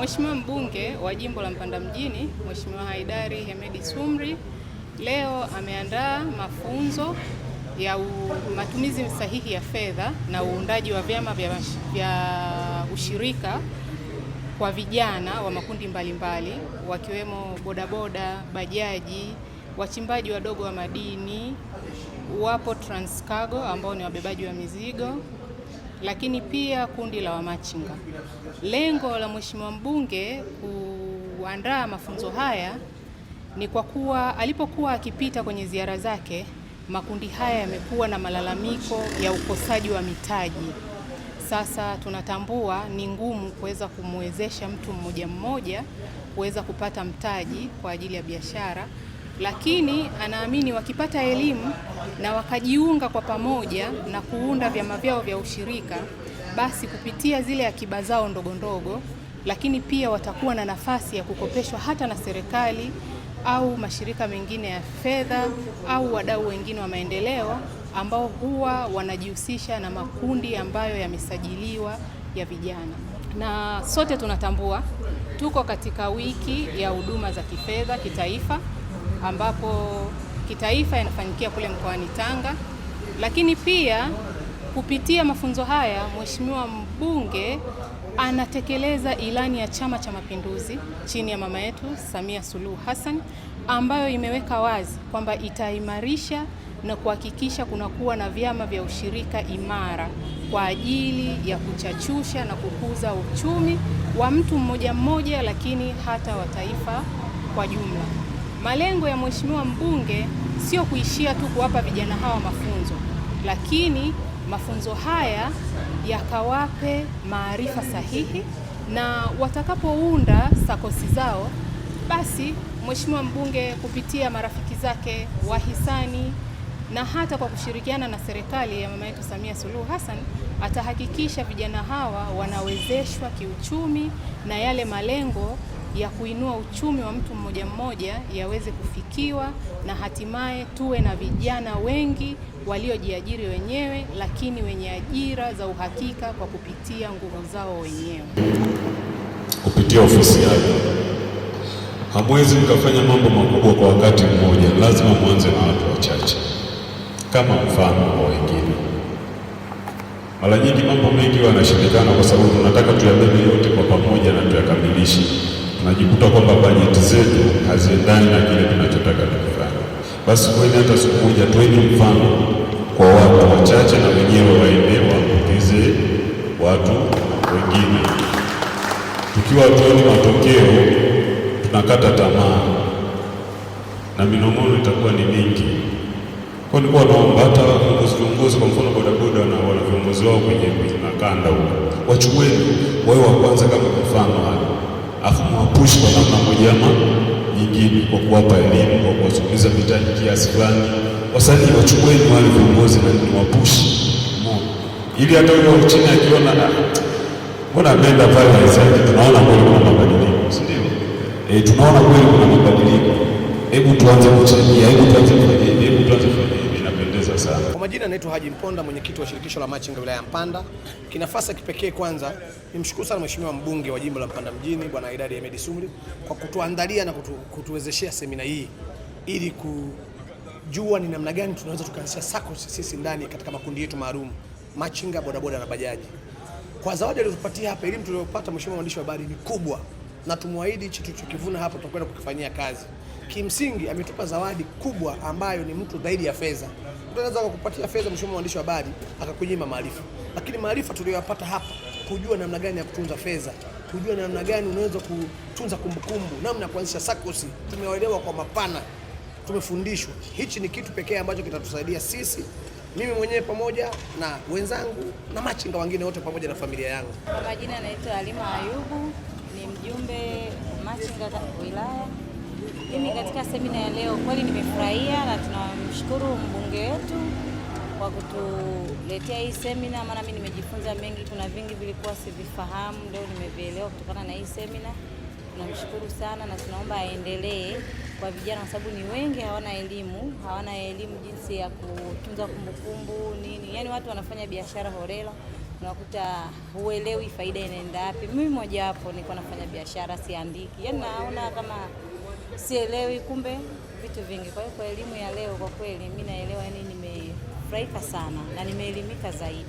Mheshimiwa mbunge wa jimbo la Mpanda Mjini, Mheshimiwa Haidari Hemedi Sumri, leo ameandaa mafunzo ya matumizi sahihi ya fedha na uundaji wa vyama vya ushirika kwa vijana wa makundi mbalimbali wakiwemo bodaboda, bajaji, wachimbaji wadogo wa madini, wapo Transcargo ambao ni wabebaji wa mizigo, lakini pia kundi la wamachinga. Lengo la Mheshimiwa mbunge kuandaa mafunzo haya ni kwa kuwa alipokuwa akipita kwenye ziara zake, makundi haya yamekuwa na malalamiko ya ukosaji wa mitaji. Sasa tunatambua ni ngumu kuweza kumwezesha mtu mmoja mmoja kuweza kupata mtaji kwa ajili ya biashara, lakini anaamini wakipata elimu na wakajiunga kwa pamoja na kuunda vyama vyao vya ushirika, basi kupitia zile akiba zao ndogo ndogo, lakini pia watakuwa na nafasi ya kukopeshwa hata na serikali au mashirika mengine ya fedha au wadau wengine wa maendeleo ambao huwa wanajihusisha na makundi ambayo yamesajiliwa ya vijana. Na sote tunatambua tuko katika wiki ya huduma za kifedha kitaifa, ambapo kitaifa inafanyikia kule mkoani Tanga, lakini pia kupitia mafunzo haya Mheshimiwa mbunge anatekeleza ilani ya Chama cha Mapinduzi chini ya mama yetu Samia Suluhu Hassan, ambayo imeweka wazi kwamba itaimarisha na kuhakikisha kunakuwa na vyama vya ushirika imara kwa ajili ya kuchachusha na kukuza uchumi wa mtu mmoja mmoja, lakini hata wa taifa kwa jumla. Malengo ya Mheshimiwa mbunge sio kuishia tu kuwapa vijana hawa mafunzo, lakini mafunzo haya yakawape maarifa sahihi, na watakapounda sakosi zao, basi Mheshimiwa mbunge kupitia marafiki zake wahisani na hata kwa kushirikiana na serikali ya mama yetu Samia Suluhu Hassan atahakikisha vijana hawa wanawezeshwa kiuchumi na yale malengo ya kuinua uchumi wa mtu mmoja mmoja yaweze kufikiwa, na hatimaye tuwe na vijana wengi waliojiajiri wenyewe, lakini wenye ajira za uhakika kwa kupitia nguvu zao wenyewe. Kupitia ofisi yake hamwezi mkafanya mambo makubwa kwa wakati mmoja, lazima mwanze na watu wachache kama mfano wa wengine. Mara nyingi mambo mengi wanashindikana kwa sababu tunataka tuyabebe yote kwa pamoja na tuyakamilishe. Tunajikuta kwamba bajeti zetu haziendani na kile tunachotaka kufanya. Basi kwani hata siku moja tueni mfano kwa watu wachache na wenyewe waende waambukize watu wengine. Tukiwa tuoni matokeo tunakata tamaa na minong'ono itakuwa ni mingi. Kwa nini naomba hata viongozi kwa mfano bodaboda na wana viongozi wao kwenye kanda huko wachukueni wao wa kwanza kama mfano hapo, afu mwapush kwa namna moja ama nyingine, kwa kuwapa elimu, kwa kuwasogeza mitaji kiasi fulani. Wasanii wachukueni wale viongozi na niwapush ili hata yule chini akiona mbona ameenda pale hizo, tunaona kweli kuna mabadiliko, si ndio? Tunaona kweli kuna mabadiliko. Hebu tuanze kuchangia, hebu tuanze kufanya. Inapendeza sana. Kwa majina naitwa Haji Mponda, mwenyekiti wa shirikisho la machinga wilaya ya Mpanda. Kinafasi kipekee kwanza nimshukuru sana Mheshimiwa mbunge wa jimbo la Mpanda Mjini Bwana Haidari Hemedi Sumri kwa kutuandalia na kutuwezeshea semina hii ili kujua ni namna gani tunaweza tukaanzisha SACCOS sisi ndani katika makundi yetu maalum machinga, bodaboda na bajaji. Kwa zawadi alizotupatia hapa, elimu tuliyopata Mheshimiwa mwandishi wa habari ni kubwa, na tumwahidi hichi tulichokivuna hapa tutakwenda kukifanyia kazi. Kimsingi ametupa zawadi kubwa ambayo ni mtu zaidi ya fedha. Mtu anaweza kukupatia fedha Mheshimiwa mwandishi wa habari akakunyima maarifa, lakini maarifa tuliyopata hapa, kujua namna gani ya kutunza fedha, kujua namna gani unaweza kutunza kumbukumbu, namna ya kuanzisha SACCOS, tumewaelewa kwa mapana, tumefundishwa. Hichi ni kitu pekee ambacho kitatusaidia sisi, mimi mwenyewe pamoja na wenzangu na machinga wengine wote pamoja na familia yangu. Kwa majina anaitwa Halima Ayubu, ni mjumbe machinga wilaya. Mimi katika semina ya leo kweli nimefurahia na tunamshukuru mbunge wetu kwa kutuletea hii semina, maana mimi nimejifunza mengi, kuna vingi vilikuwa sivifahamu, leo nimevielewa kutokana na hii semina. Tunamshukuru sana na tunaomba aendelee kwa vijana, kwa sababu ni wengi hawana elimu jinsi ya kutunza kumbukumbu nini. Yaani watu wanafanya biashara holela unakuta huelewi faida inaenda wapi. Mimi mmoja wapo niko nafanya biashara, siandiki, yaani naona kama sielewi, kumbe vitu vingi. Kwa hiyo kwa elimu ya leo kwa kweli mimi naelewa, yani nimefurahika sana na nimeelimika zaidi.